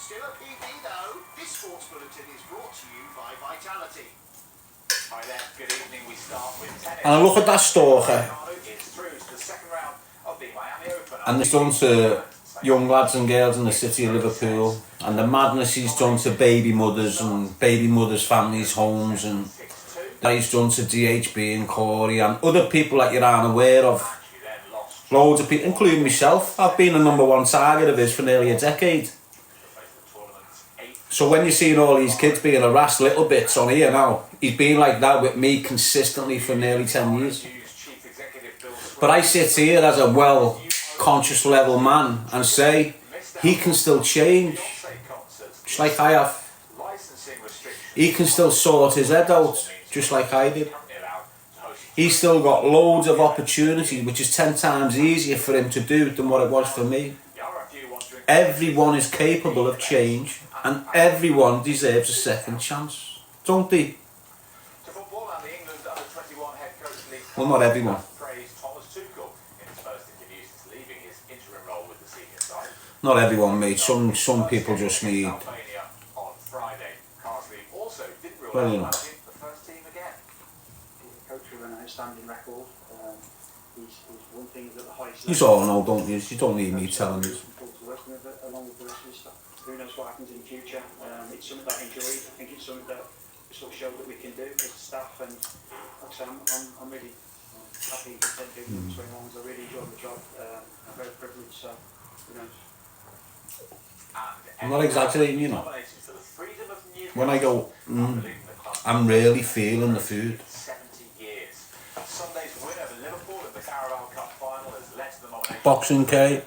Still a PB though. This sports bulletin is brought to you by Vitality. Hi there, good evening. We start with tennis. And I look at that story, It's through to the second round of the Miami Open. and it's done to young lads and girls in the city of Liverpool, and the madness he's done to baby mothers and baby mothers' families' homes, and that he's done to DHB and Corey and other people that you're unaware of. Loads of people, including myself. I've been a #1 target of his for nearly a decade. So when you're seeing all these kids being harassed little bits on here now, he's been like that with me consistently for nearly 10 years. But I sit here as a well-conscious level man and say, he can still change, just like I have. He can still sort his head out, just like I did. He's still got loads of opportunity, which is 10 times easier for him to do than what it was for me. Everyone is capable of change, and everyone deserves a second chance, don't they? Well, not everyone. Not everyone, mate. Some people just need. Well, you know. You all know, don't you? You don't need me telling you. Who knows what happens in the future? It's something that I enjoy. I think it's something that sort of show that we can do as staff, and like I say, I'm really happy to take doing swing longs. I really enjoy the job. I'm very privileged, so who knows. I'm not exaggerating, you know. When I go, I'm really feeling the food. Boxing K.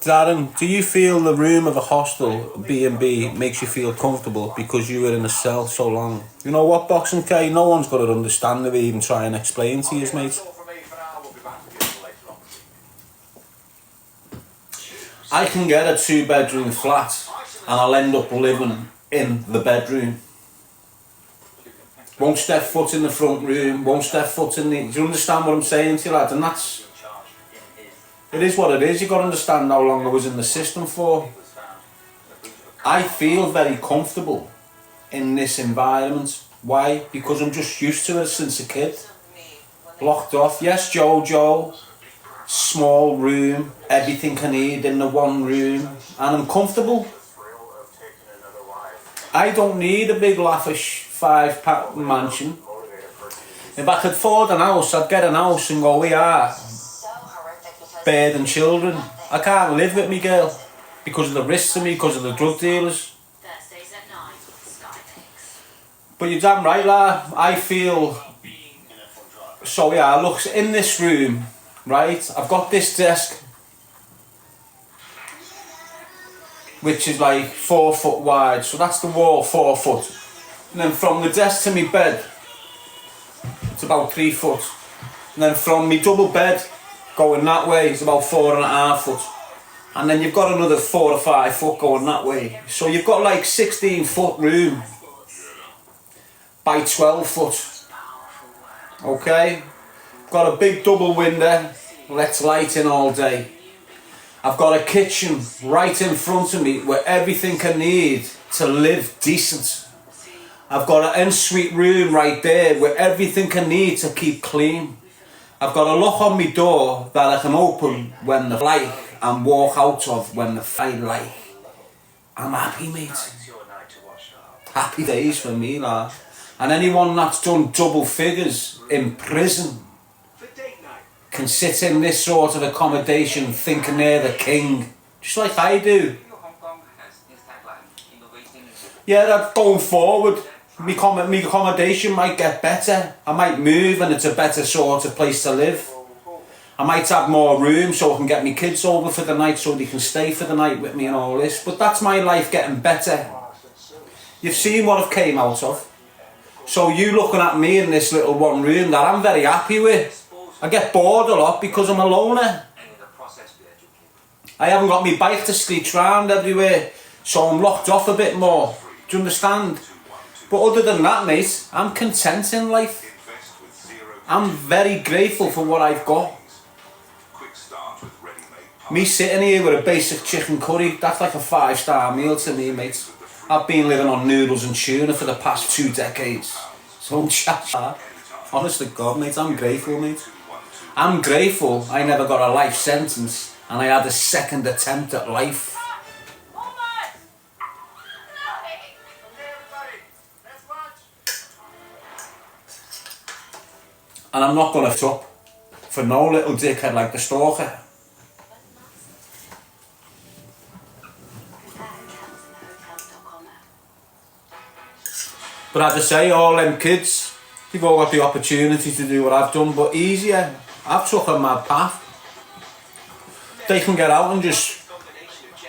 Darren, do you feel the room of a hostel, B&B, makes you feel comfortable because you were in a cell so long? You know what, Boxing K, no one's got to understand if we even try and explain to you, mate. I can get a 2-bedroom flat and I'll end up living in the bedroom. Won't step foot in the front room, won't step foot in the... Do you understand what I'm saying to you, lad? And that's... It is what it is. You've got to understand how long I was in the system for. I feel very comfortable in this environment. Why? Because I'm just used to it since a kid. Blocked off. Yes, Joe. Small room. Everything I need in the one room. And I'm comfortable. I don't need a big lavish 5-pack mansion. If I could afford an house, I'd get an house and go, we are. Bird and children. I can't live with me girl because of the risks to me, because of the drug dealers. But you're damn right, lad. I feel so. Yeah, look in this room, right? I've got this desk, which is like 4 foot wide, so that's the wall, 4 foot. And then from the desk to my bed, it's about 3 foot. And then from my double bed going that way is about 4.5 foot, and then you've got another 4 or 5 foot going that way, so you've got like 16 foot room by 12 foot. Okay, got a big double window, lets light in all day. I've got a kitchen right in front of me with everything I need to live decent. I've got an ensuite room right there with everything I need to keep clean. I've got a lock on my door that I can open when the like and walk out of when the fine like. I'm happy, mate. Happy days for me, lad. And anyone that's done double figures in prison can sit in this sort of accommodation thinking they're the king, just like I do. Yeah, that's going forward. My accommodation might get better. I might move and it's a better sort of place to live. I might have more room so I can get my kids over for the night so they can stay for the night with me and all this. But that's my life getting better. You've seen what I've came out of. So you looking at me in this little one room that I'm very happy with. I get bored a lot because I'm a loner. I haven't got my bike to screech round everywhere, so I'm locked off a bit more. Do you understand? But other than that, mate, I'm content in life. I'm very grateful for what I've got. Me sitting here with a basic chicken curry, that's like a 5-star meal to me, mate. I've been living on noodles and tuna for the past 2 decades. So chat. Honest to God, mate, I'm grateful, mate. I'm grateful I never got a life sentence and I had a second attempt at life. And I'm not gonna f*** up for no little dickhead like the stalker. But as I say, all them kids, they've all got the opportunity to do what I've done, but easier. I've took a mad path. They can get out and just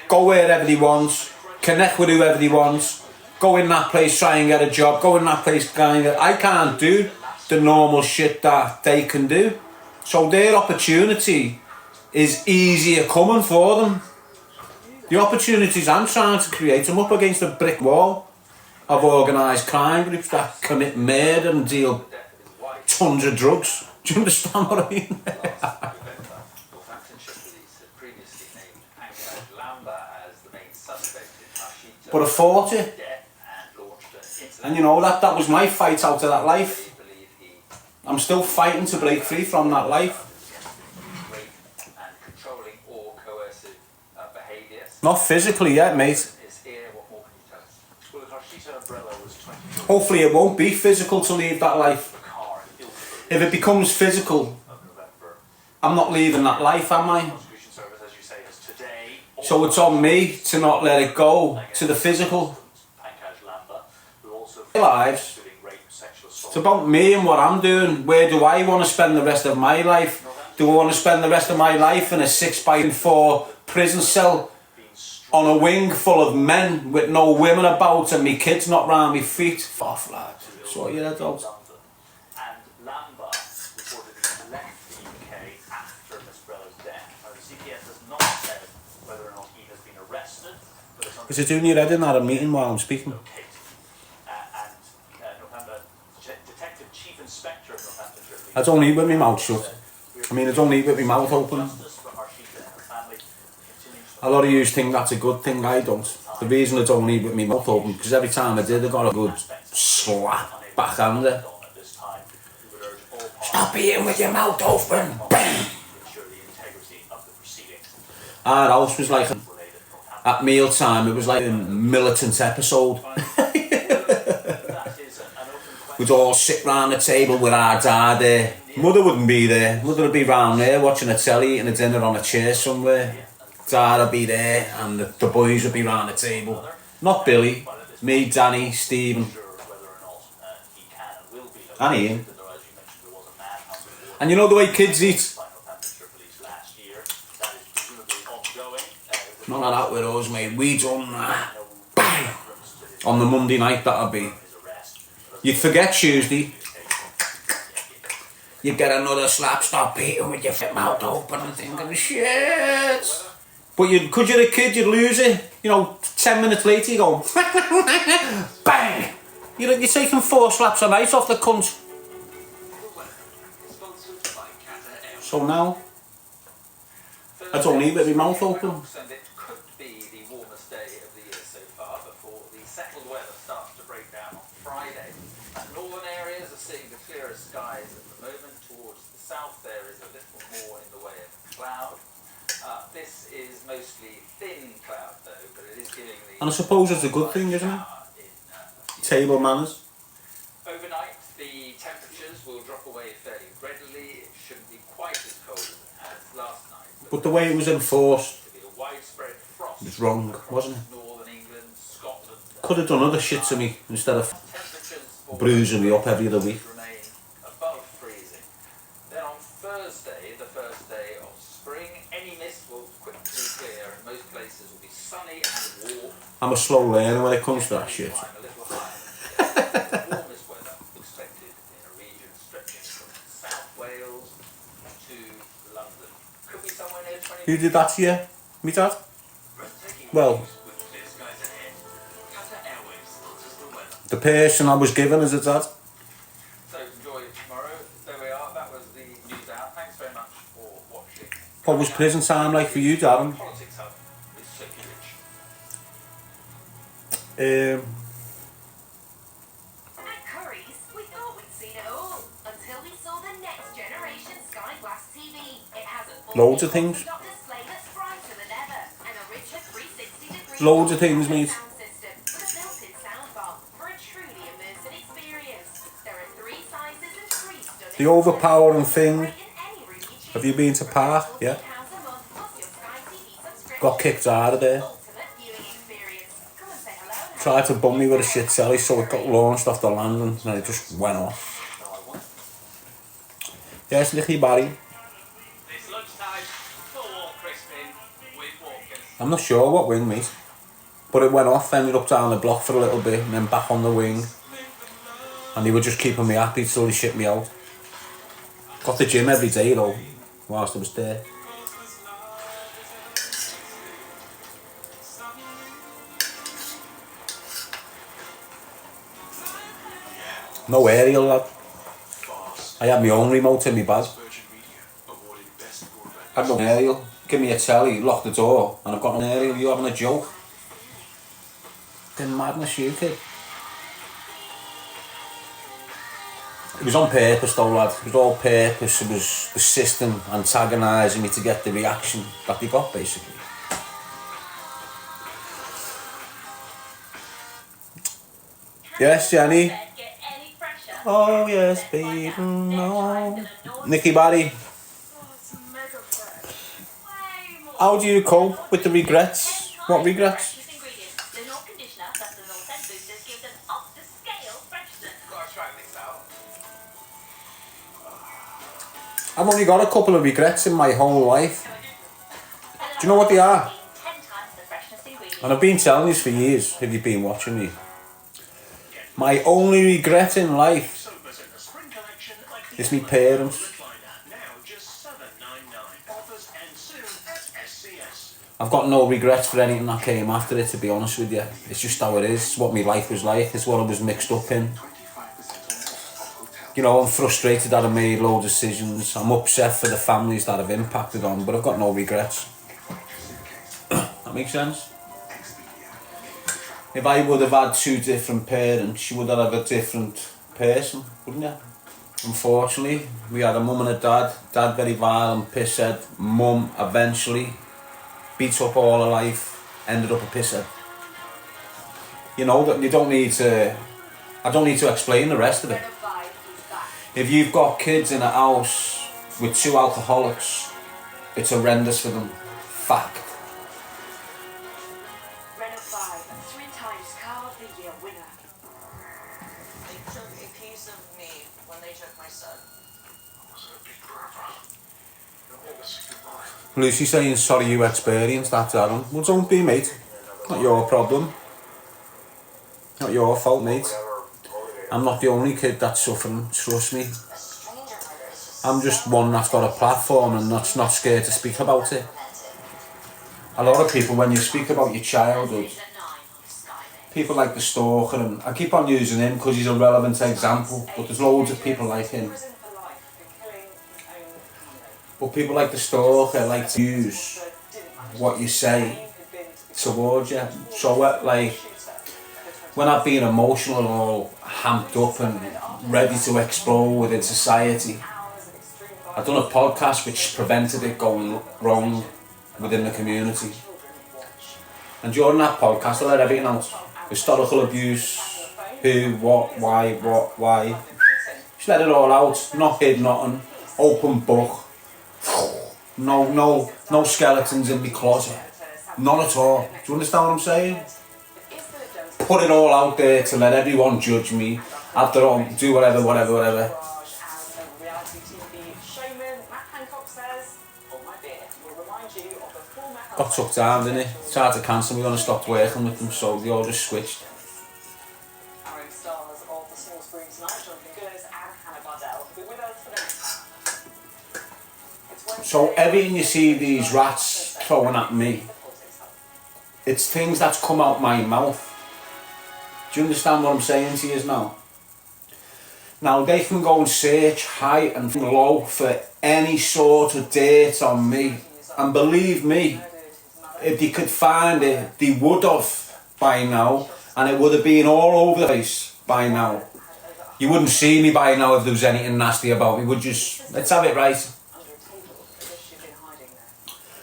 go wherever they want, connect with whoever they want, go in that place, try and get a job, go in that place, I can't do the normal shit that they can do. So their opportunity is easier coming for them. The opportunities I'm trying to create, I'm up against a brick wall of organised crime groups that commit murder and deal tons of drugs. Do you understand what I mean? But I fought it. And you know, that was my fight out of that life. I'm still fighting to break free from that life. Not physically yet, mate. Hopefully it won't be physical to leave that life. If it becomes physical, I'm not leaving that life, am I? So it's on me to not let it go to the physical. Lives. It's about me and what I'm doing. Where do I want to spend the rest of my life? Do I want to spend the rest of my life in a 6x4 prison cell on a wing full of men with no women about and me kids not round me feet? Fuck, lad. So you're adult. Is it doing your head in at a meeting while I'm speaking? I don't eat with my mouth shut. I mean, I don't eat with my mouth open. A lot of you think that's a good thing, I don't. The reason I don't eat with my mouth open, because every time I did, I got a good slap backhander. Stop eating with your mouth open! Bang! Our house was like, at meal time, it was like a militant episode. We'd all sit round the table with our dad there. Mother wouldn't be there. Mother would be round there watching a telly, eating a dinner on a chair somewhere. Dad would be there and the boys would be round the table. Not Billy, me, Danny, Stephen and Ian. And you know the way kids eat? None of that with us, mate. We done that. Bang! On the Monday night, that'd be. You'd forget Tuesday. You'd get another slap, stop eating with your mouth open and thinking, shit. But because you're a kid, you'd lose it. You know, 10 minutes later, you go, bang! You're taking 4 slaps a night off the cunt. So now, I don't eat with my mouth open. This is mostly thin cloud though, but it is giving the... And I suppose it's a good thing, isn't it? Table manners. Overnight, the temperatures will drop away fairly readily. It shouldn't be quite as cold as last night. But the way it was enforced Frost was wrong, wasn't it? Northern England, Scotland, could have done other shit to me instead of bruising me up every other week. Remain above freezing. Then on Thursday, the first day of spring, any mist will quickly clear and most places will be sunny and warm. I'm a slow learner when it comes to that shit. Warmest weather expected in a region stretching from South Wales to London. Could be somewhere near 20. Who did that to you? Me dad? Well, the person I was given as a dad. So enjoy tomorrow. There we are. That was the news out. Thanks very much for watching. What was prison time like for you, Darren? Politics hub is Sophie Rich. At Curry's, we thought we'd seen it all until we saw the next generation Sky Glass TV. It has a Loads of things. display that's brighter than ever and a richer 360-degree Loads of things, mate. sound system with a built-in soundbar for a truly immersive experience. There are 3 sizes and 3 stunning. The overpowering thing. In any room you choose. Have you been to Park? Yeah. £14 a month plus your Sky TV subscription. Got kicked out of there. Ultimate viewing experience. Come and say hello. Tried to bum me with a shit telly, so it got launched off the landing and it just went off. Yes, Nicky Barry. It's lunchtime, full walk crisping with walkers. I'm not sure what wing, mate. But it went off, ended up down the block for a little bit and then back on the wing. And they were just keeping me happy till they shit me out. Got the gym every day though, whilst I was there. No aerial, lad. I had my own remote in my bag. I had no aerial. Give me a telly, lock the door, and I've got an aerial. You having a joke? Fucking madness, you kid. It was on purpose though, lad. It was all purpose. It was the system antagonising me to get the reaction that they got, basically. Yes, Jenny. Oh yes, baby, no. Nicky Barry. How do you cope with the regrets? What regrets? Gotta try this out. I've only got a couple of regrets in my whole life. Do you know what they are? And I've been telling you for years, if you've been watching me. My only regret in life is my parents. I've got no regrets for anything that came after it, to be honest with you. It's just how it is. It's what my life was like. It's what I was mixed up in. You know, I'm frustrated that I made loads of decisions. I'm upset for the families that I've impacted on, but I've got no regrets. That makes sense? If I would have had 2 different parents, you would have a different person, wouldn't you? Unfortunately, we had a mum and a dad. Dad very violent, pisshead. Mum eventually beat up all her life, ended up a pisshead. You know, that you don't need to... I don't need to explain the rest of it. If you've got kids in a house with 2 alcoholics, it's horrendous for them. Fact. Lucy saying, sorry you experienced that, Darren. Well, don't be, mate. Not your problem. Not your fault, mate. I'm not the only kid that's suffering, trust me. I'm just one that's got a platform and that's not scared to speak about it. A lot of people, when you speak about your childhood, people like the stalker, and I keep on using him because he's a relevant example, but there's loads of people like him. But people like the stalker like to use what you say towards you. So like, when I've been emotional and all hamped up and ready to explode within society, I've done a podcast which prevented it going wrong within the community. And during that podcast I let everything out. Historical abuse, who, what, why. Just let it all out, not hid nothing, open book. No skeletons in my closet. None at all. Do you understand what I'm saying? Put it all out there to let everyone judge me. Have their own, do whatever. Got took down, didn't it? Tried to cancel me when I stopped working with them, so they all just switched. So everything you see these rats throwing at me, it's things that's come out my mouth. Do you understand what I'm saying to you now? Now they can go and search high and low for any sort of dirt on me, And believe me, if they could find it, they would have by now, and it would have been all over the place by now. You wouldn't see me by now if there was anything nasty about me. Would just, let's have it right.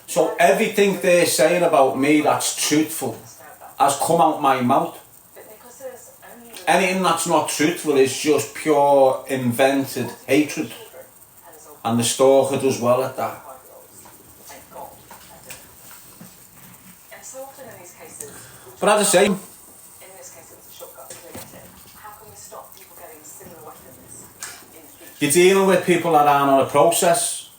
So everything they're saying about me that's truthful has come out my mouth. Anything that's not truthful is just pure invented hatred. And the stalker does well at that. But as I say, you're dealing with people that aren't on a process.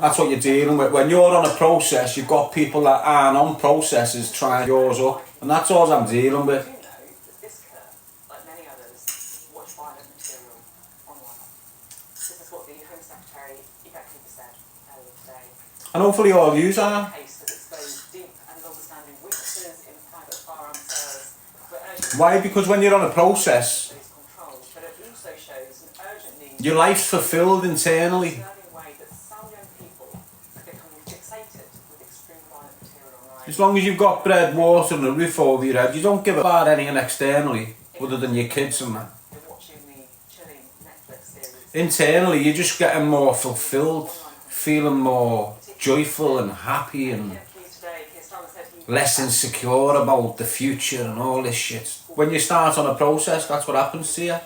That's what you're dealing with. When you're on a process, you've got people that aren't on processes trying yours up. And that's all I'm dealing with. And hopefully all yous are. Why? Because when you're on a process, your life's fulfilled internally. As long as you've got bread, water and a roof over your head, you don't give about anything externally other than your kids and that. Internally, you're just getting more fulfilled, feeling more joyful and happy and less insecure about the future and all this shit. When you start on a process, that's what happens to you.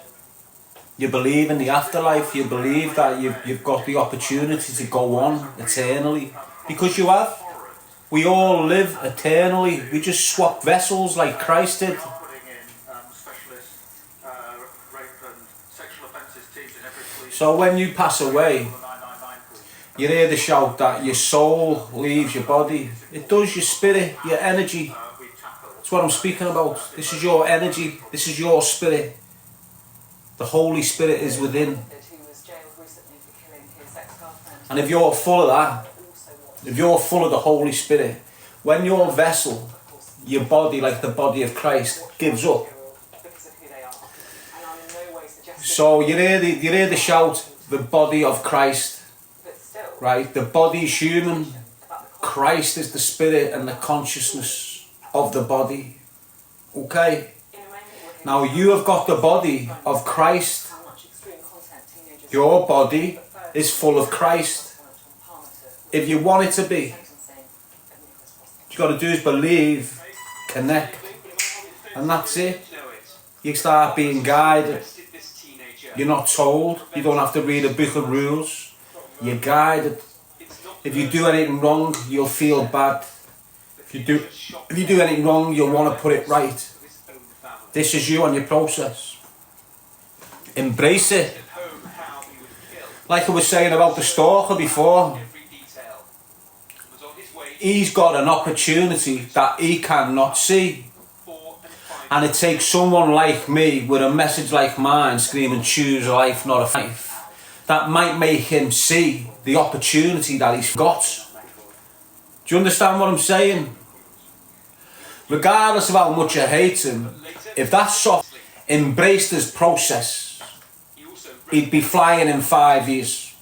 You believe in the afterlife, you believe that you've got the opportunity to go on eternally. Because you have. We all live eternally. We just swap vessels like Christ did. So when you pass away, you hear the shout that your soul leaves your body. It does, your spirit, your energy. That's what I'm speaking about. This is your energy. This is your spirit. The Holy Spirit is within. And if you're full of that, if you're full of the Holy Spirit, when your vessel, your body, like the body of Christ, gives up. So you hear the shout, the body of Christ, right? The body is human. Christ is the spirit and the consciousness of the body. Okay? Now you have got the body of Christ. Your body is full of Christ. If you want it to be, what you got to do is believe, connect, and that's it. You start being guided. You're not told. You don't have to read a book of rules. You're guided. If you do anything wrong, you'll feel bad. If you do anything wrong, you'll want to put it right. This is you on your process. Embrace it. Like I was saying about the stalker before. He's got an opportunity that he cannot see. And it takes someone like me with a message like mine screaming, choose a life, not a faith, that might make him see the opportunity that he's got. Do you understand what I'm saying? Regardless of how much you hate him, if that soft embraced his process, he'd be flying in 5 years.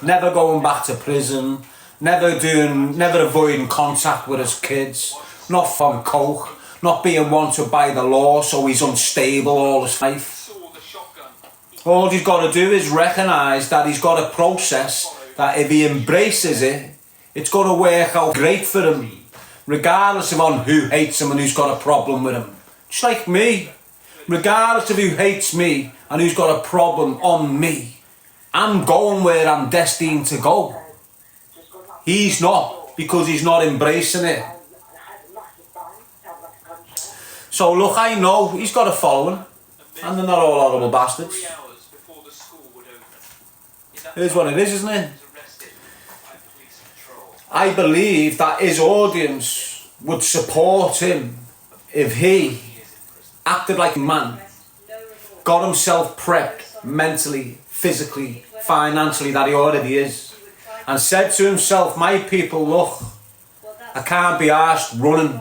Never going back to prison, never avoiding contact with his kids, not from coke, not being wanted by the law so he's unstable all his life. All he's got to do is recognise that he's got a process that if he embraces it, it's going to work out great for him, regardless of on who hates him and who's got a problem with him. Just like me, regardless of who hates me and who's got a problem on me, I'm going where I'm destined to go. He's not, because he's not embracing it. So look, I know he's got a following, and they're not all horrible bastards. Here's what it is, isn't it? I believe that his audience would support him if he acted like a man, got himself prepped mentally, physically, financially, that he already is, and said to himself, my people, look, I can't be arsed running,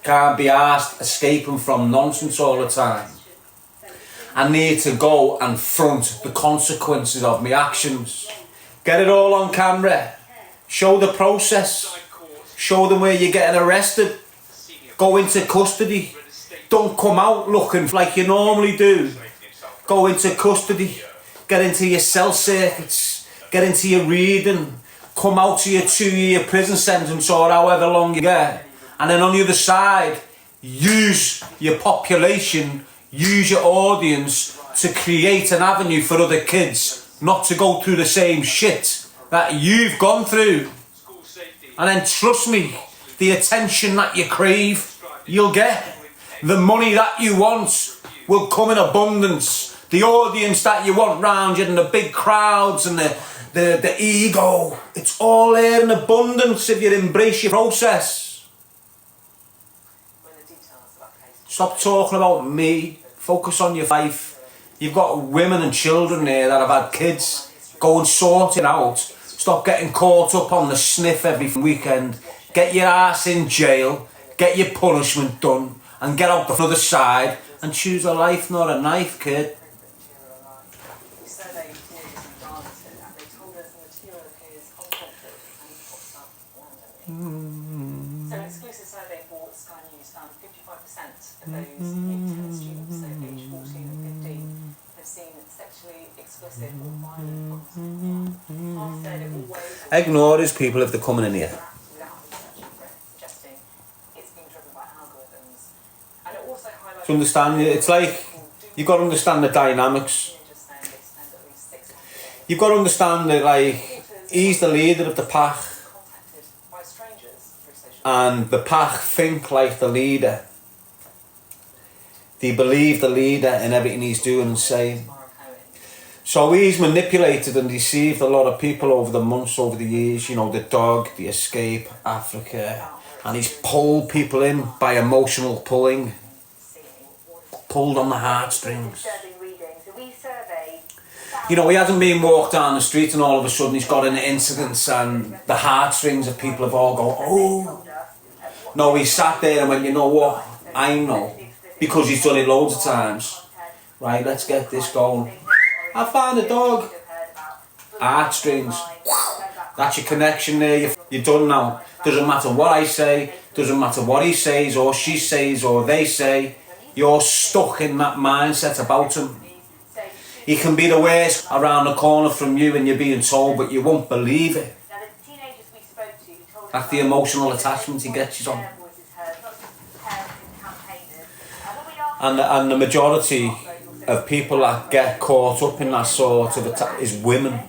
can't be arsed escaping from nonsense all the time. I need to go and front the consequences of my actions. Get it all on camera. Show the process. Show them where you're getting arrested. Go into custody. Don't come out looking like you normally do. Go into custody. Get into your cell circuits. Get into your reading. Come out to your 2-year prison sentence or however long you get. And then on the other side, use your population, use your audience to create an avenue for other kids not to go through the same shit that you've gone through. And then trust me, the attention that you crave, you'll get. The money that you want will come in abundance. The audience that you want round you and the big crowds and the ego, it's all there in abundance if you embrace your process. Stop talking about me. Focus on your life. You've got women and children there that have had kids. Go and sort it out. Stop getting caught up on the sniff every weekend. Get your ass in jail. Get your punishment done. And get out the other side and choose a life, not a knife, kid. So an exclusive survey for Sky News found 55% of those intern students, so aged 14 and 15, have seen sexually explicit or violent content. Half said it always... Ignore these people if they're coming in here. ...without searching for it, suggesting it's being driven by algorithms. And it also highlights... To understand, it's like, you've got to understand the dynamics. You've got to understand that, like, he's the leader of the pack. And the pack think like the leader. They believe the leader in everything he's doing and saying. So he's manipulated and deceived a lot of people over the months, over the years. You know, the dog, the escape, Africa. And he's pulled people in by emotional pulling. Pulled on the heartstrings. You know, he hasn't been walked down the street and all of a sudden he's got into incidents and the heartstrings of people have all gone, oh. No, he sat there and went, you know what, I know, because he's done it loads of times. Right, let's get this going. I found a dog. Heartstrings. That's your connection there, you're done now. Doesn't matter what I say, doesn't matter what he says or she says or they say, you're stuck in that mindset about him. He can be the worst around the corner from you and you're being told, but you won't believe it. That's the emotional attachment he gets you on. And the majority of people that get caught up in that sort of attack is women.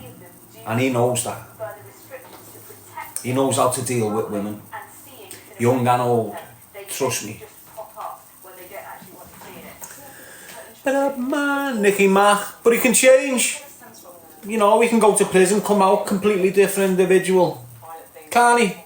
And he knows that. He knows how to deal with women. Young and old. Trust me. Man, Nicky Mack. But he can change. You know, he can go to prison, come out completely different individual. Can't he?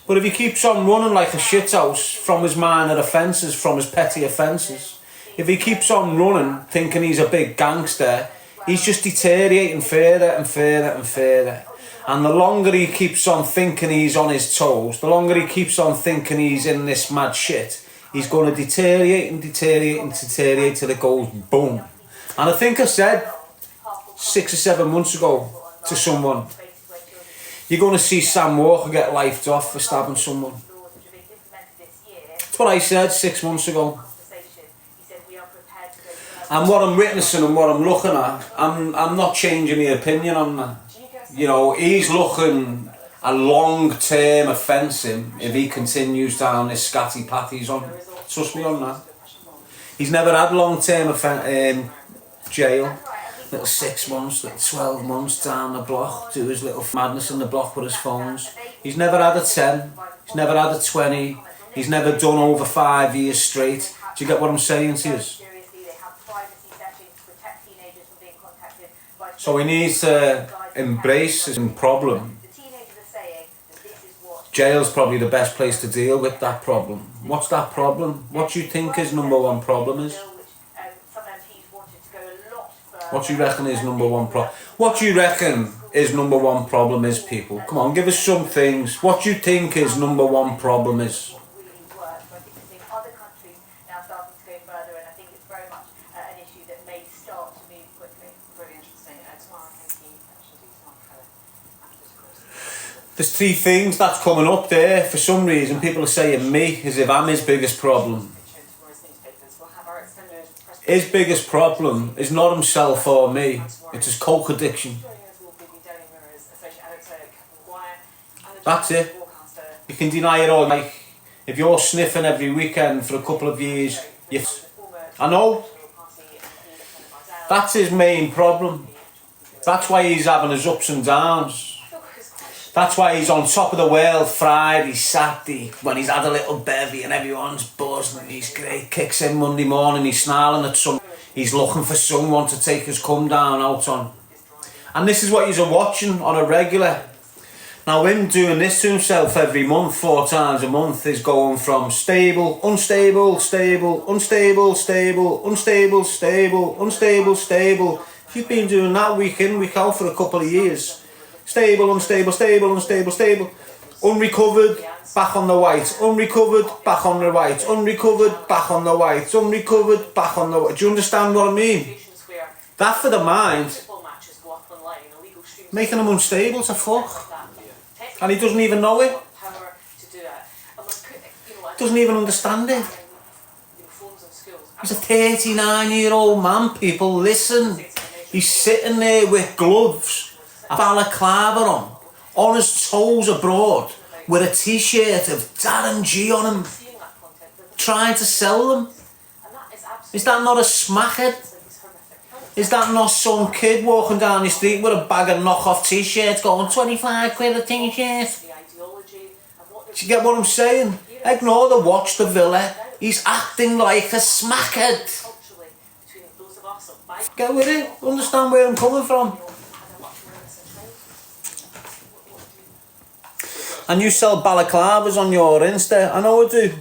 But if he keeps on running like a shithouse from his minor offences, from his petty offences, if he keeps on running thinking he's a big gangster, he's just deteriorating further and further and further. And the longer he keeps on thinking he's on his toes, the longer he keeps on thinking he's in this mad shit, he's going to deteriorate and deteriorate and deteriorate till it goes boom. And I think I said 6 or 7 months ago to someone, you're going to see Sam Walker get lifed off for stabbing someone. That's what I said 6 months ago. And what I'm witnessing and what I'm looking at, I'm not changing my opinion on that. You know, he's looking a long-term offence him if he continues down this scatty path he's on. Trust me on that. He's never had long-term jail. Little 6 months, little 12 months down the block, do his little madness in the block with his phones. He's never had a 10, he's never had a 20, he's never done over 5 years straight. Do you get what I'm saying to you? So he needs to embrace his problem. Jail's probably the best place to deal with that problem. What's that problem? What do you think his #1 problem is? What do you reckon his #1 problem? What do you reckon his #1 problem is, people? Come on, give us some things. What do you think his #1 problem is? There's three things that's coming up there. For some reason, people are saying me as if I'm his biggest problem. His biggest problem is not himself or me. It's his coke addiction. That's it. You can deny it all. Like, if you're sniffing every weekend for a couple of years, I know. That's his main problem. That's why he's having his ups and downs. That's why he's on top of the world Friday, Saturday, when he's had a little bevy and everyone's buzzed and he's great. Kicks in Monday morning, he's snarling at some. He's looking for someone to take his come down out on. And this is what he's watching on a regular. Now him doing this to himself every month, 4 times a month, is going from stable, unstable, stable, unstable, stable, unstable, stable, unstable, stable. If you've been doing that week in, week out for a couple of years. Stable, unstable, stable, unstable, stable. Unrecovered, back on the white. Unrecovered, back on the white. Unrecovered, back on the white. Unrecovered, back on the white. Do you understand what I mean? That for the mind, making him unstable to fuck. And he doesn't even know it. Doesn't even understand it. He's a 39-year-old man, people, listen. He's sitting there with gloves, a balaclava on his toes abroad, with a t-shirt of Darren G on him, trying to sell them. Is that not a smackhead? Is that not some kid walking down the street with a bag of knockoff t-shirts going 25 quid a t-shirt? Do you get what I'm saying? Ignore the watch, the villa. He's acting like a smackhead. Get with it. Understand where I'm coming from. And you sell balaclavas on your Insta. I know I do.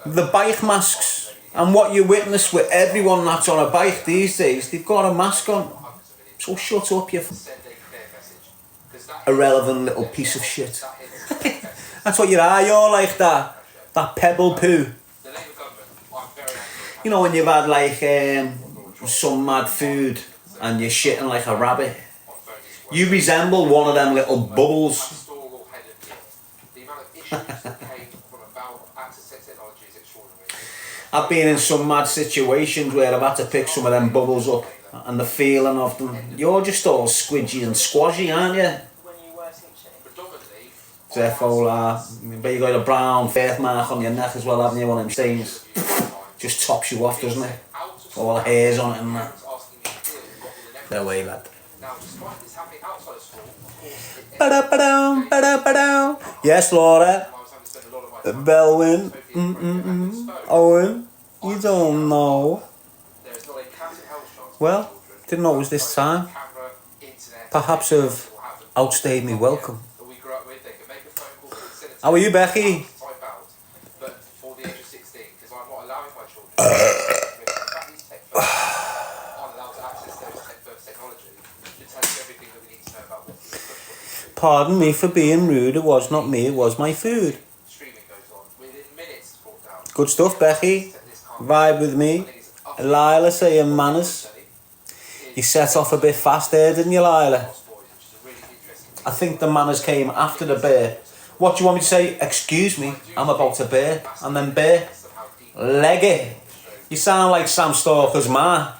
The bike masks. And what you witness with everyone that's on a bike these days, they've got a mask on. So shut up, you irrelevant little piece of shit. That's what you are, you're like that pebble poo. You know when you've had like some mad food and you're shitting like a rabbit? You resemble one of them little bubbles. I've been in some mad situations where I've had to pick some of them bubbles up and the feeling of them. You're just all squidgy and squashy, aren't you? Defo, but you got a brown birthmark on your neck as well, haven't you? One of them stains. Just tops you off, doesn't it? All the hairs on it and that. Get away, lad. Yes, Laura. Belwyn. Owen. You don't know. Well, didn't know it was this time. Perhaps I've outstayed me welcome. How are you, Becky? Pardon me for being rude, it was not me, it was my food. Good stuff, Becky. Vibe with me. Lila saying manners. You set off a bit fast there, didn't you, Lila? I think the manners came after the bear. What do you want me to say? Excuse me, I'm about to bear. And then bear. Leg it. You sound like Sam Stalker's ma.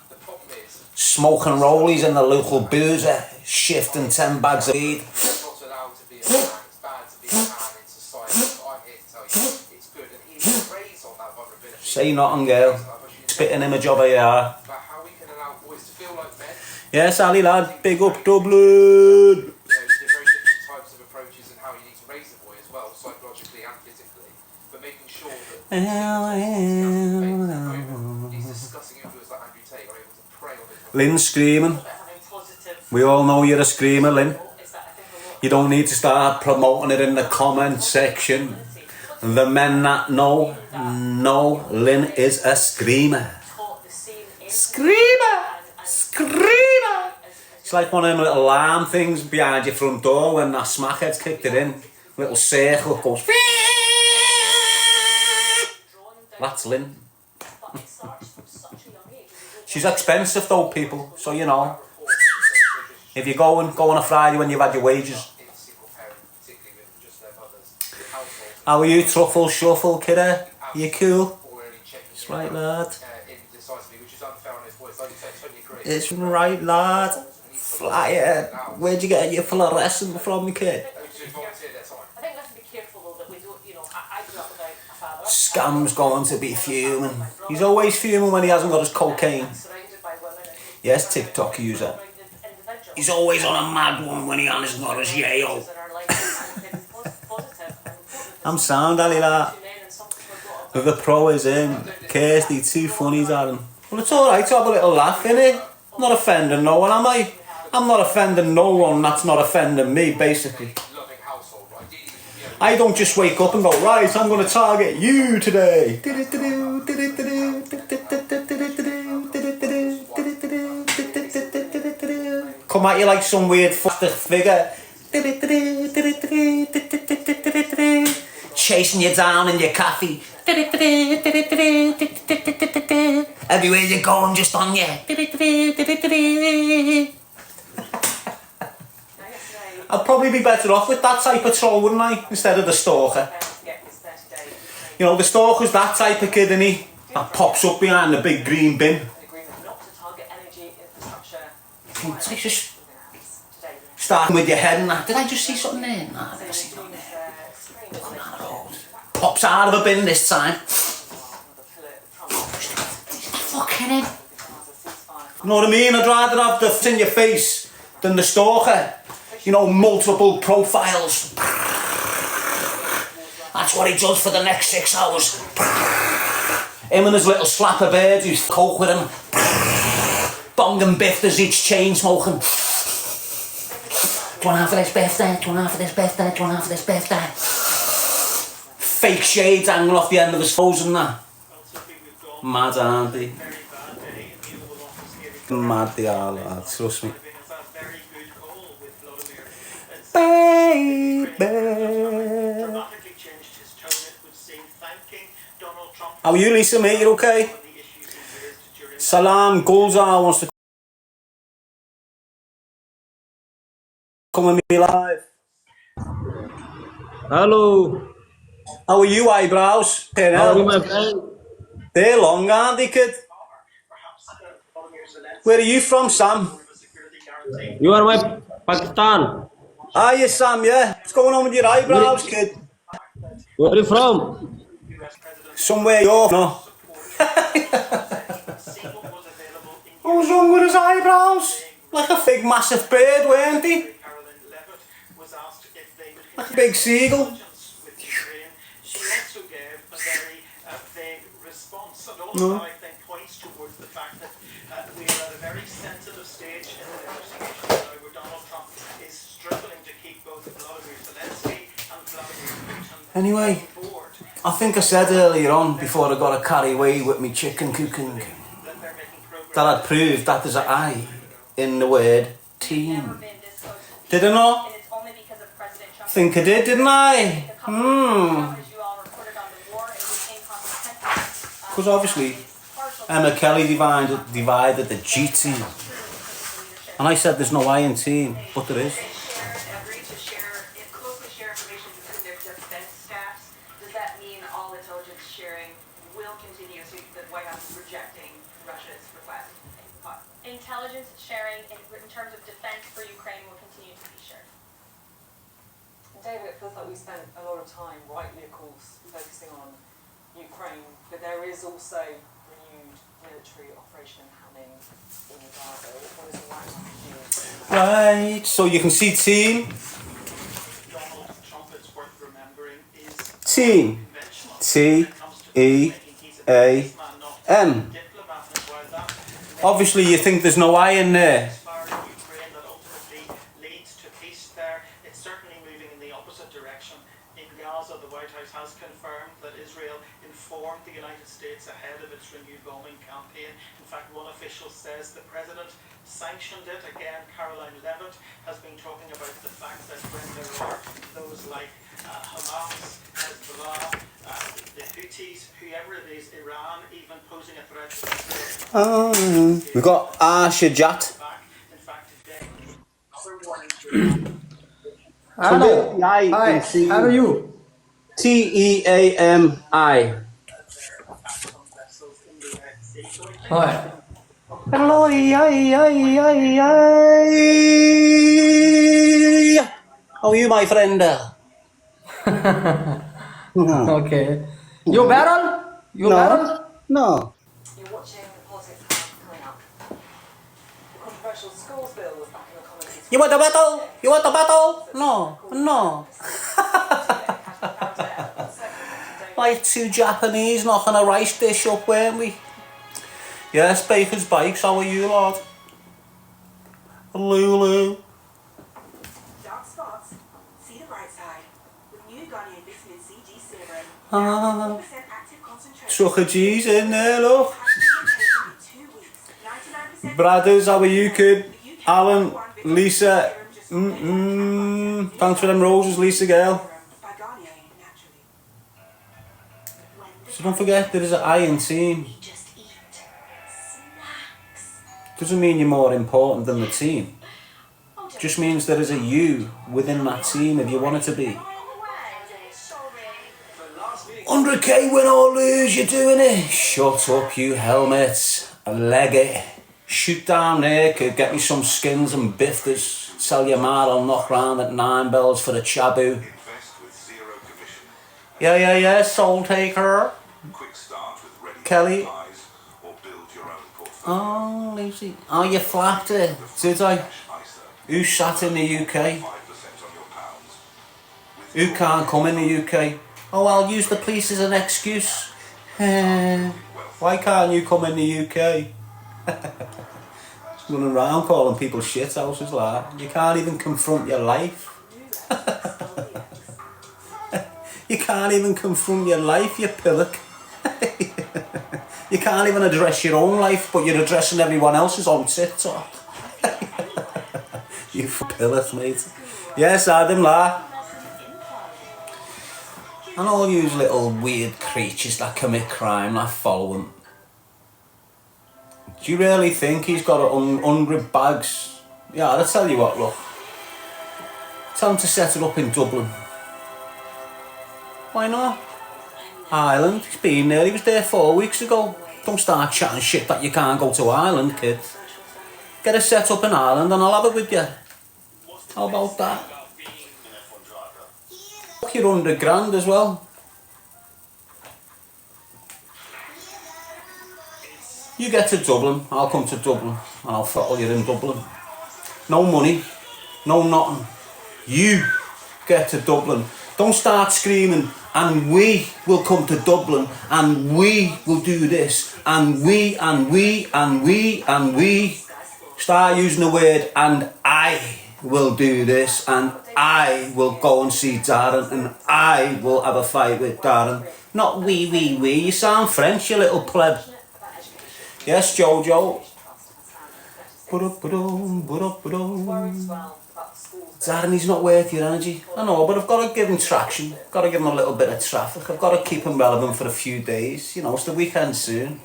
Smoking rollies in the local boozer. Shifting 10 bags of weed. Say nothing, girl. Spitting image of you are. Yes, Ali lad, big up Dublin. Lynn's screaming. We all know you're a screamer, Lynn. You don't need to start promoting it in the comment section. The men that know, Lynn is a screamer. Screamer! Screamer! It's like one of them little alarm things behind your front door when that smackhead's kicked it in. Little circle goes. That's Lynn. She's expensive though, people, so you know. If you're go on a Friday when you've had your wages. households. How are you, truffle shuffle, kiddo? You cool? Already checking That's right, lad. indecisively, which is unfair on his voice. Like you say, totally agree. It's right, lad. Fly it. Where'd you get your fluorescent from, kid? I think we have to be careful though that we don't, you know, I grew up without a father. Scam's going to be fuming. He's always fuming when he hasn't got his cocaine. Surrounded by women. Yes, TikTok user. He's always on a mad one when he hasn't got his Yale. I'm sound, Ali, that. But the pro is in. Kirsty, too funny, Darren. Well, it's alright to have a little laugh, innit? I'm not offending no one, am I? I'm not offending no one that's not offending me, basically. I don't just wake up and go, right, I'm going to target you today. Come at you like some weird fucking figure. Chasing you down in your cafe. Everywhere you go, I'm just on you. I'd probably be better off with that type of troll, wouldn't I? Instead of the stalker. You know, the stalker's that type of kid, isn't he? That pops up behind the big green bin. Just starting with your head and that. Did I just see something there? Nah, I never seen something there. Looking down the road. Pops out of a bin this time. Fucking him. You know what I mean? I'd rather have the in your face than the stalker. You know, multiple profiles. That's what he does for the next 6 hours. Him and his little slapper bird who's coke with him. Bong and bifters each chain smoking. Do you want half of this birthday? Do you want half of this birthday? Do you want half of this birthday? Fake shades hanging off the end of his toes and that. Mad, aren't they? Mad they are, lads, trust me. Baby. How are you, Lisa, mate? You okay? Salam Gulzar wants to come with me live. Hello. How are you, eyebrows? How are you, my friend? They're long, aren't they, kid? Where are you from, Sam? You are my Pakistan. Are you, Sam, yeah? What's going on with your eyebrows, kid? Where are you from? Somewhere you're no. What was wrong with his eyebrows? Like a big massive bird, weren't they? Like a big seagull. No. I think points towards the fact that we are at a very sensitive stage in the negotiations now where Donald Trump is struggling to keep both Vladimir Zelensky and Vladimir Putin Anyway, on board. I think I said earlier on, before I got to carry away with me chicken cooking, that I'd proved that there's an I in the word team. Did I not? I think I did, didn't I? Because obviously Emma Kelly divided the G team. And I said there's no I in team, but there is. Agreed to closely share information between their defense staffs. Does that mean all intelligence sharing will continue? So the White House is rejecting Russia's request. Intelligence sharing in terms of defense for Ukraine will continue to be shared. David, it feels like we spent a lot of time, rightly of course, focusing on Ukraine, but there is also renewed military operation happening in Gaza. What is the White House doing? Right, so you can see team. Donald Trump, it's worth remembering, is Team. T-E-A-M. Obviously you think there's no I in there. Ukraine that ultimately leads to peace there. It's certainly moving in the opposite direction. In Gaza, the White House has confirmed that Israel informed the United States ahead of its renewed bombing campaign. In fact, one official says the president sanctioned it. Again, Caroline Levitt has been talking about the fact that when there are those like Hamas, Hezbollah, the Houthis, whoever it is, Iran, even posing a threat to Israel. We got Shajat. In fact, today, Hello. Hi. How are you? Teami. Right. Hello, how are you, my friend? Okay. You Baron? You Baron? No. You're watching politics coming up. The controversial schools bill was back in the Commons. You want a battle? You want a battle? No. No. Like two Japanese knocking a rice dish up, weren't we? Yes, Baker's Bikes, how are you, lad? Lulu. Dark spots, see the bright side. With new Guardian Vitamin CG Serum, Ah, 4% active concentration. truck of G's in there, look. In 2 weeks, 99% Brothers, how are you, kid? Alan, Lisa. Thanks for them roses, Lisa girl. by Garnier, naturally. So don't forget, there is an iron team. Just eat snacks. Doesn't mean you're more important than the team. Just means there is a you within that team if you want it to be. 100k win or lose, you're doing it. Shut up, you helmet. Leg it. Shoot down there, could get me some skins and bifters. Sell your mar, I'll knock round at 9 bells for a chabu. Yeah, soul taker. Kelly. Oh, Lucy. Oh, you flapped it, did I? Who sat in the UK? Who can't come in the UK? Oh, I'll use the police as an excuse. Why can't you come in the UK? Running around calling people shit houses like that. You can't even confront your life. You can't even confront your life, you pillock. You can't even address your own life, but you're addressing everyone else's on TikTok. You pillock, mate. Yes, Adam, la. And all you little weird creatures that commit crime, that follow him. Do you really think he's got 100 bags? Yeah, I'll tell you what, look. Tell him to set it up in Dublin. Why not? Ireland, he's been there, he was there 4 weeks ago. Don't start chatting shit that you can't go to Ireland, kid. Get it set up in Ireland and I'll have it with you. How about that? Look, you're 100 grand as well. You get to Dublin, I'll come to Dublin and I'll throttle you in Dublin. No money, no nothing. You get to Dublin. Don't start screaming, and we will come to Dublin, and we will do this, and we. Start using the word, and I will do this, and I will go and see Darren, and I will have a fight with Darren. Not we. You sound French, you little pleb. Yes, Jojo. Darren, he's not worth your energy. I know, but I've got to give him traction. Got to give him a little bit of traffic. I've got to keep him relevant for a few days. You know, it's the weekend soon.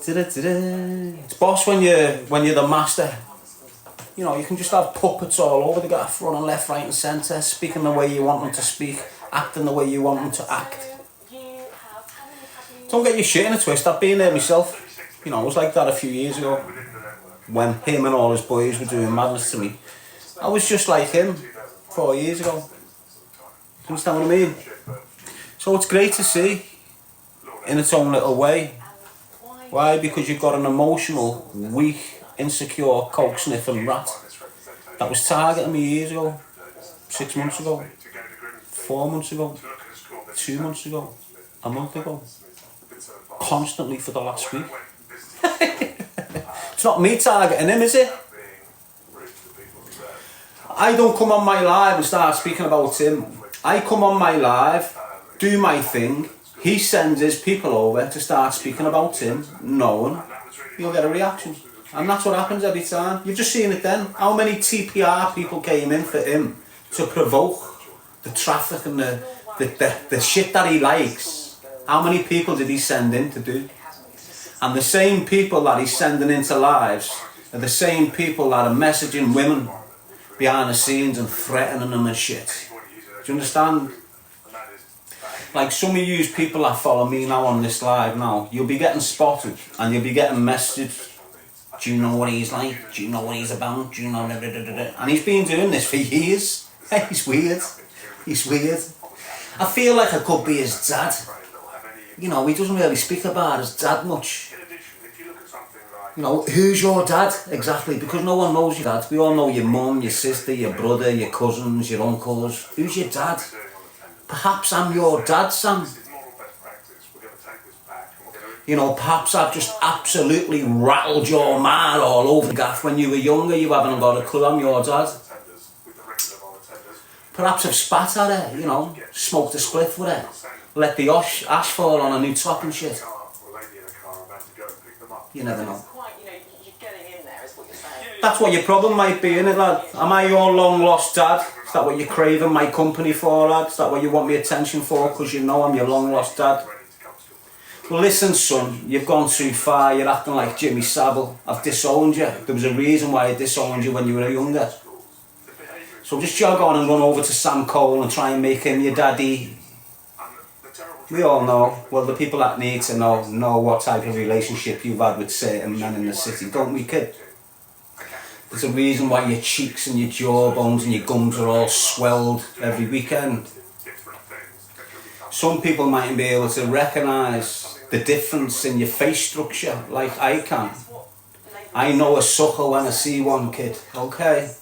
It's boss when you're the master. You know, you can just have puppets all over the gaff, running left, right and centre, speaking the way you want them to speak, acting the way you want them to act. Don't get your shit in a twist. I've been there myself. You know, I was like that a few years ago. When him and all his boys were doing madness to me. I was just like him 4 years ago. You understand what I mean? So it's great to see in its own little way. Why? Because you've got an emotional, weak, insecure, coke sniffing rat that was targeting me years ago, 6 months ago, 4 months ago, 2 months ago, a month ago, constantly for the last week. It's not me targeting him, is it? I don't come on my live and start speaking about him. I come on my live, do my thing. He sends his people over to start speaking about him, knowing you'll get a reaction. And that's what happens every time. You've just seen it then. How many TPR people came in for him to provoke the traffic and the shit that he likes? How many people did he send in to do? And the same people that he's sending into lives are the same people that are messaging women behind the scenes and threatening them and shit. Do you understand? Like some of you people that follow me now on this live now, you'll be getting spotted and you'll be getting messages. Do you know what he's like? Do you know what he's about? Do you know? And he's been doing this for years. He's weird. He's weird. I feel like I could be his dad. You know, he doesn't really speak about his dad much. You know, who's your dad? Exactly, because no one knows your dad. We all know your mum, your sister, your brother, your cousins, your uncles. Who's your dad? Perhaps I'm your dad, Sam. You know, perhaps I've just absolutely rattled your man all over the gaff when you were younger. You haven't got a clue I'm your dad. Perhaps I've spat at her, you know, smoked a spliff with her, let the ash fall on a new top and shit. You never know. That's what your problem might be, innit, lad? Am I your long lost dad? Is that what you're craving my company for, lad? Is that what you want me attention for? Because you know I'm your long lost dad? Well, listen, son, you've gone too far. You're acting like Jimmy Savile. I've disowned you. There was a reason why I disowned you when you were younger. So just jog on and run over to Sam Cole and try and make him your daddy. We all know, well, the people that need to know what type of relationship you've had with certain men in the city, don't we, kid? There's a reason why your cheeks and your jawbones and your gums are all swelled every weekend. Some people mightn't be able to recognise the difference in your face structure like I can. I know a sucker when I see one, kid, okay?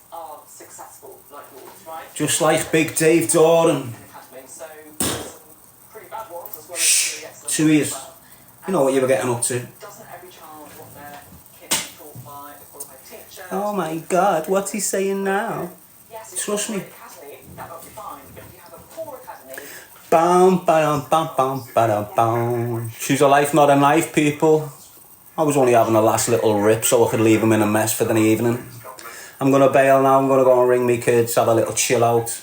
Just like Big Dave Darren. Shh, 2 years. You know what you were getting up to. Oh my God, what's he saying now? Trust me. Bam, bam, bam, bam, bam, bam. Choose a life, not a knife, people. I was only having a last little rip so I could leave them in a mess for the evening. I'm gonna bail now. I'm gonna go and ring me kids, have a little chill out,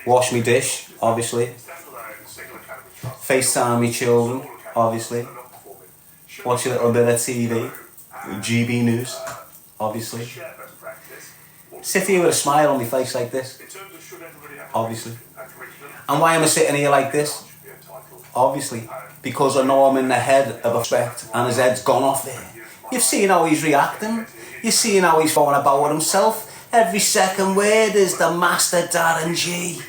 wash me dish, obviously. FaceTime me children, obviously. Watch a little bit of TV, GB News, obviously. Sit here with a smile on my face like this, obviously. And why am I sitting here like this? Obviously, because I know I'm in the head of a respect and his head's gone off there. You've seen how he's reacting. You've seen how he's going about with himself. Every second word is the Master Darren G.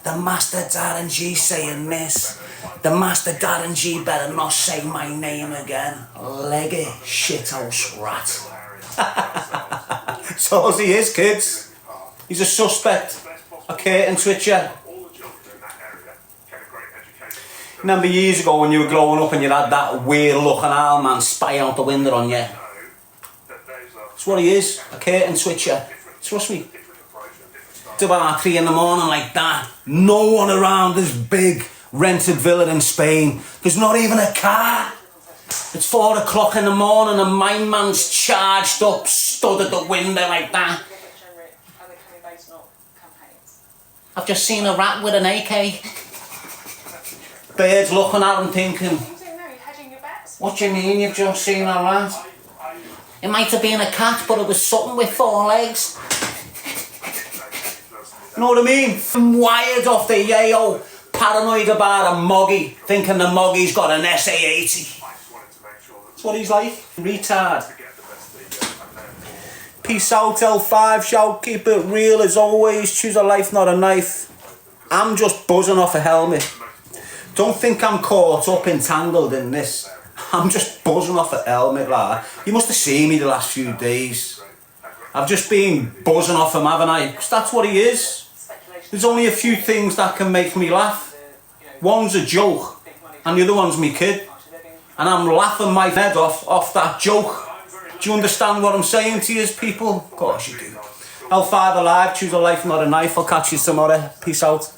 The Master Darren G saying this. The Master Darren G better not say my name again. Leggy shithouse rat. So as he is, kids. He's a suspect. A curtain twitcher. Remember years ago when you were growing up and you had that weird looking owl man spying out the window on you? That's what he is, a curtain switcher. Trust me. It's about 3 in the morning like that. No one around this big rented villa in Spain. There's not even a car. It's 4 o'clock in the morning and my man's charged up, stood at the window like that. I've just seen a rat with an AK. Birds looking at him thinking, what do you mean you've just seen a rat? It might have been a cat, but it was something with 4 legs. You know what I mean? I'm wired off the yayo, paranoid about a moggy, thinking the moggy's got an SA-80. That's what he's like, retard. Peace out, L5, shout, keep it real as always, choose a life, not a knife. I'm just buzzing off a helmet. Don't think I'm caught up, entangled in this. I'm just buzzing off a helmet, like. You must have seen me the last few days. I've just been buzzing off him, haven't I? Because that's what he is. There's only a few things that can make me laugh. One's a joke, and the other one's me kid. And I'm laughing my head off that joke. Do you understand what I'm saying to you, people? Of course you do. L5 alive, choose a life, not a knife. I'll catch you tomorrow. Peace out.